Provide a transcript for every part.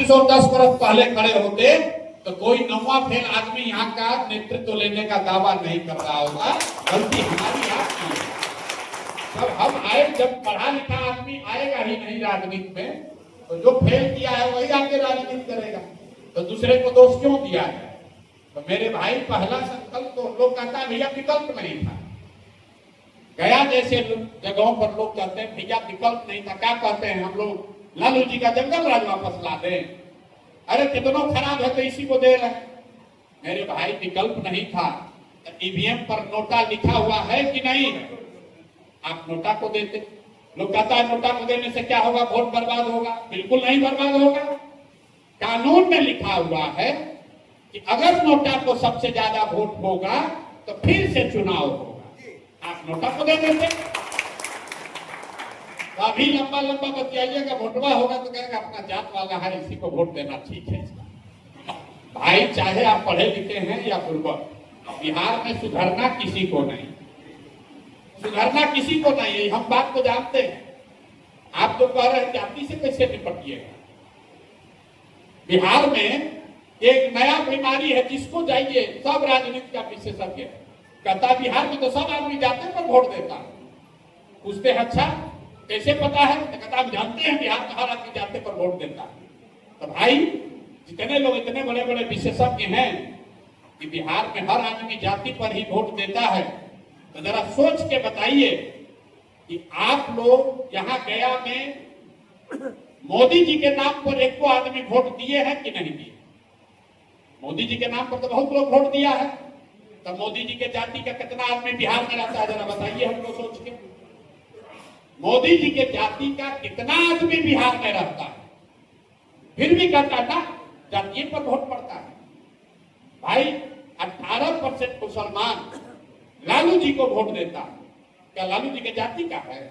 510 वर्ष पहले खड़े होते तो कोई नौवा फेल आदमी यहाँ का नेतृत्व लेने का दावा नहीं कर रहा होगा। गलती हमारी आपकी है। जब हम आए, जब पढ़ा लिखा आदमी आएगा ही नहीं राजनीति में, तो जो फेल किया है वही आके राजनीति करेगा, तो दूसरे को दोष क्यों दिया है? तो मेरे भाई, पहला संकल्प तो लोग कहता है भैया विकल्प नहीं था। गया जैसे जगहों पर लोग कहते हैं भैया विकल्प नहीं था। क्या कहते हैं हम लोग? लालू जी का जंगल राज वापस ला दें। अरे कितना खराब है तो इसी को दे रहे। मेरे भाई विकल्प नहीं था। ईवीएम पर नोटा लिखा हुआ है कि नहीं? आप नोटा को देते। लोग कहता है नोटा को देने से क्या होगा? वोट बर्बाद होगा। बिल्कुल नहीं बर्बाद होगा। कानून में लिखा हुआ है कि अगर नोटा को सबसे ज्यादा वोट होगा तो फिर से चुनाव होगा। आप नोटा को दे देते। तो अभी लंबा लंबा बतियाइएगा, वोटवा होगा तो कहेगा अपना जात वाला है, इसी को वोट देना ठीक है। भाई, चाहे आप पढ़े लिखे हैं या पूर्वक, बिहार में सुधरना किसी को नहीं, सुधरना किसी को नहीं है। हम बात को जानते हैं। आप तो कह रहे हैं जाति से कैसे निपटिएगा? बिहार में एक नया बीमारी है, जिसको जाइए सब राजनीति का विशेषज्ञ कहता बिहार में तो सब आदमी जाते पर वोट देता है। पूछते हैं अच्छा कैसे पता है? तो कहता हम जानते हैं बिहार में हर आदमी जाते पर वोट देता है। तो भाई, जितने लोग इतने बड़े बड़े विशेषज्ञ हैं कि बिहार में हर आदमी जाति पर ही वोट देता है, तो जरा सोच के बताइए कि आप लोग यहाँ गया में मोदी जी के नाम पर एक को आदमी वोट दिए हैं कि नहीं दिए? मोदी जी के नाम पर तो बहुत लोग वोट दिया है। तो मोदी जी के जाति का कितना आदमी बिहार में रहता है? जरा बताइए हमको सोच के। मोदी जी के जाति का कितना आदमी बिहार में रहता है? फिर भी कहता था जातीय पर वोट पड़ता है। भाई, 18% मुसलमान लालू जी को वोट देता। क्या लालू जी के जाति का है?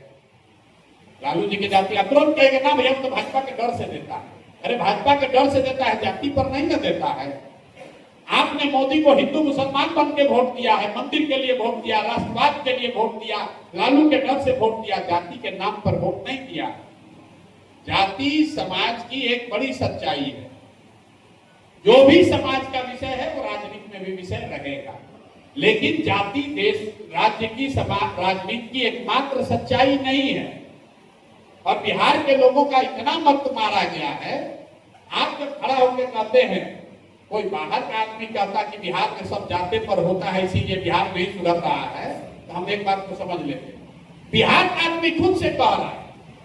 लालू जी के जाति का तुरंत कहेगा ना भैया तो भाजपा के डर से देता है। अरे भाजपा के डर से देता है, जाति पर नहीं ना देता है। आपने मोदी को हिंदू मुसलमान बन के वोट दिया है, मंदिर के लिए वोट दिया, राष्ट्रवाद के लिए वोट दिया, लालू के डर से वोट दिया, जाति के नाम पर वोट नहीं दिया। जाति समाज की एक बड़ी सच्चाई है। जो भी समाज का विषय है वो राजनीति में भी विषय रहेगा, लेकिन जाति देश राज्य की समाज राजनीति की एकमात्र सच्चाई नहीं है। और बिहार के लोगों का इतना मत मारा गया है। आप जब खड़ा होकर कहते हैं, कोई बाहर का आदमी कहता कि बिहार में सब जाते पर होता है इसीलिए बिहार नहीं सुधर रहा है, तो हम एक बात को समझ लेते हैं। बिहार का आदमी खुद से कह रहा है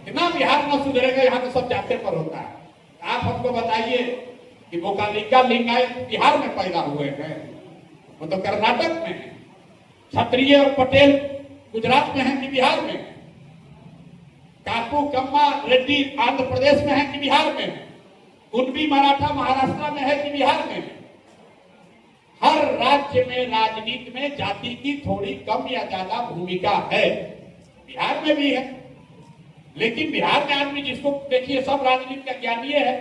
इतना बिहार न सुधरेगा, यहाँ पे सब जाते पर होता है। आप हमको बताइए कि बोकालिका लिंगायत बिहार में पैदा हुए हैं, वो तो कर्नाटक में है। क्षत्रिय और पटेल गुजरात में है कि बिहार में है? काकू कम्मा रेड्डी आंध्र प्रदेश में है कि बिहार में है? कुणबी मराठा महाराष्ट्र में है कि बिहार में है? हर राज्य में राजनीति में जाति की थोड़ी कम या ज्यादा भूमिका है, बिहार में भी है। लेकिन बिहार में आदमी जिसको देखिए सब राजनीति का ज्ञानी है,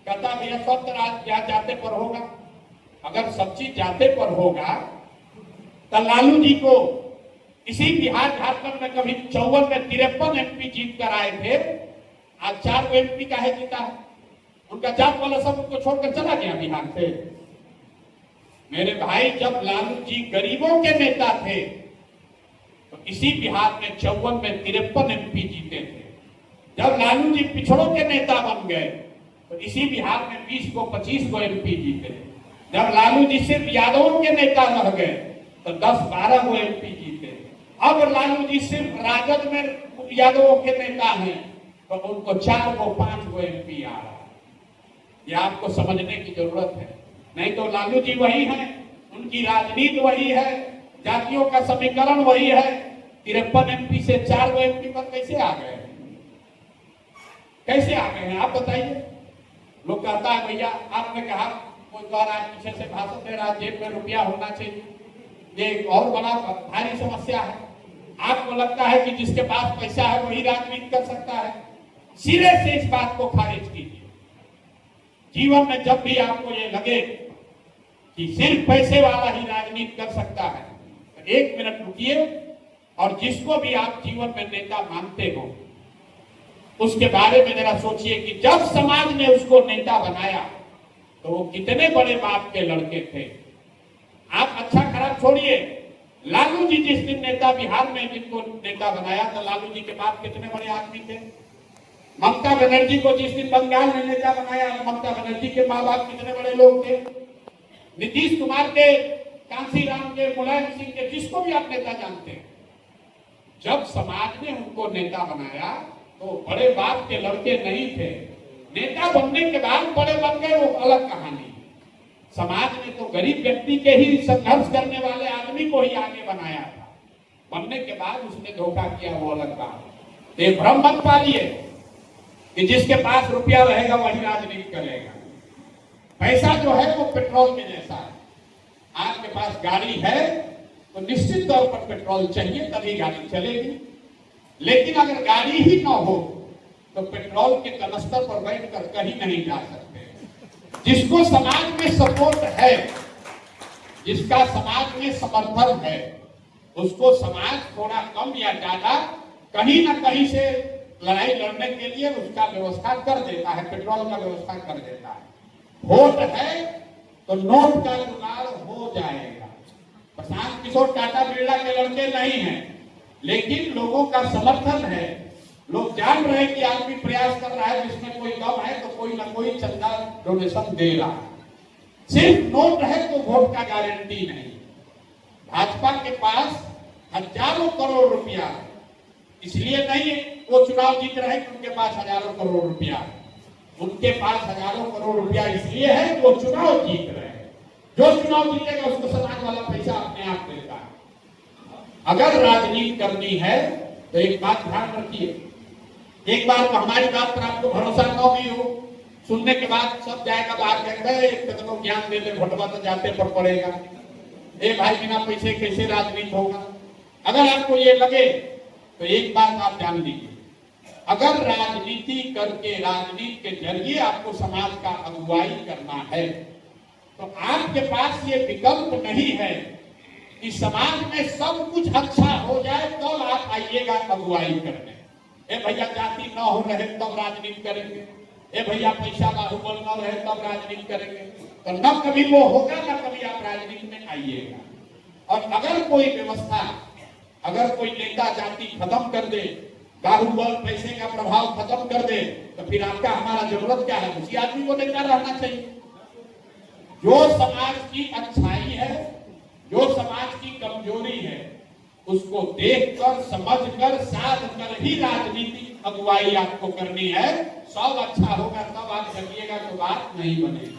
कहता भैया सब तरह जाते पर होगा। अगर सब चीज जाते पर होगा तो लालू जी को इसी बिहार झारखंड में कभी 54 में 53 एमपी जीत कर आए थे, आज 4 एमपी का है जीता है। उनका जात वाला सब उनको छोड़कर चला गया बिहार से। मेरे भाई, जब लालू जी गरीबों के नेता थे तो इसी बिहार में 54 में 53 एमपी जीते थे। जब लालू जी पिछड़ों के नेता बन गए तो इसी बिहार में 20 को 25 को एमपी जीते। जब लालू जी सिर्फ यादवों के नेता रह गए तो 10-12 को एमपी जीते। अब लालू जी सिर्फ राजद में यादवों के नेता हैं तो उनको 4 को 5 को एमपी आ रहा है। यह आपको समझने की जरूरत है। नहीं तो लालू जी वही हैं, उनकी राजनीति वही है, जातियों का समीकरण वही है। 53 एमपी से 4 को एमपी पर कैसे आ गए? कैसे आ गए हैं आप बताइए? लोग कहता है भैया, आपने कहा कोई कह रहा है पीछे से भाषण दे रहा है जेब में रुपया होना चाहिए, ये एक और बड़ा भारी समस्या है। आपको लगता है कि जिसके पास पैसा है वही राजनीति कर सकता है? सिरे से इस बात को खारिज कीजिए। जीवन में जब भी आपको ये लगे कि सिर्फ पैसे वाला ही राजनीति कर सकता है तो 1 मिनट रुकिए और जिसको भी आप जीवन में नेता मानते हो उसके बारे में जरा सोचिए कि जब समाज ने उसको नेता बनाया तो वो कितने बड़े बाप के लड़के थे। आप अच्छा खराब छोड़िए, लालू जी जिस दिन नेता बिहार में जिनको नेता बनाया तो लालू जी के बाप कितने बड़े आदमी थे। ममता बनर्जी को जिस दिन बंगाल में नेता बनाया, ममता बनर्जी के माँ बाप कितने बड़े लोग थे। नीतीश कुमार के, कांसीराम के, मुलायम सिंह के, जिसको भी आप नेता जानते हैं, जब समाज ने उनको नेता बनाया तो बड़े बाप के लड़के नहीं थे। नेता बनने के बाद बड़े बन गए, वो अलग कहानी। समाज ने तो गरीब व्यक्ति के ही संघर्ष करने वाले आदमी को ही आगे बनाया था, बनने के बाद उसने धोखा किया, वो अलग बात। ये भ्रम मत पालिए कि जिसके पास रुपया रहेगा वही राजनीति करेगा। पैसा जो है वो पेट्रोल के जैसा है। आपके पास गाड़ी है तो निश्चित तौर पर पेट्रोल चाहिए, तभी गाड़ी चलेगी। लेकिन अगर गाड़ी ही ना हो तो पेट्रोल के कनस्तर पर बैठकर कहीं नहीं जा सकते। जिसको समाज में सपोर्ट है, जिसका समाज में समर्थन है, उसको समाज थोड़ा कम या ज्यादा कहीं ना कहीं से लड़ाई लड़ने के लिए उसका व्यवस्था कर देता है, पेट्रोल का व्यवस्था कर देता है। वोट है तो नोट का जुगाड़ हो जाएगा। प्रशांत किशोर टाटा बिरला के लड़के नहीं हैं, लेकिन लोगों का समर्थन है। लोग जान रहे हैं कि आदमी प्रयास कर रहा है, जिसमें कोई दम है तो कोई ना कोई चंदा डोनेशन दे रहा है। सिर्फ नोट है तो वोट का गारंटी नहीं। भाजपा के पास हजारों करोड़ रुपया, इसलिए नहीं वो चुनाव जीत रहे कि उनके पास हजारों करोड़ रुपया। उनके पास हजारों करोड़ रुपया इसलिए है कि वो चुनाव जीत रहे हैं। जो चुनाव जीतेगा उसको समाज वाला पैसा अपने आप देता है। अगर राजनीति करनी है तो एक बात ध्यान रखिए, एक बार तो हमारी बात पर आपको भरोसा न भी हो, सुनने के बाद सब जाएगा बाहर कहता है एक तो ज्ञान दे दे, भटवा तो जाते पर पड़ेगा। ए भाई बिना पैसे कैसे राजनीति होगा। अगर आपको ये लगे तो एक बात आप जान लीजिए, अगर राजनीति करके, राजनीति के जरिए आपको समाज का अगुवाई करना है तो आपके पास ये विकल्प नहीं है कि समाज में सब कुछ अच्छा हो जाए तो आप आइएगा अगुवाई करने। ए भैया जाति न हो रहे तब राजनीति करेंगे, ए भैया पैसा बाहुबल न रहे तब राजनीति करेंगे, तो न कभी वो होगा न कभी आप राजनीति में आइएगा। और अगर कोई व्यवस्था, अगर कोई नेता जाति खत्म कर दे, बाहुबल पैसे का प्रभाव खत्म कर दे, तो फिर आपका हमारा जरूरत क्या है? उसी आदमी को नेता रहना चाहिए। जो समाज की अच्छाई है, जो समाज की कमजोरी है, उसको देखकर, समझकर, साध कर ही राजनीति अगुवाई आपको करनी है। सब अच्छा होगा तब आप करिएगा तो बात नहीं बनेगी।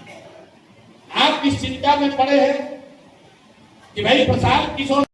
आप इस चिंता में पड़े हैं कि भाई प्रशांत किशोर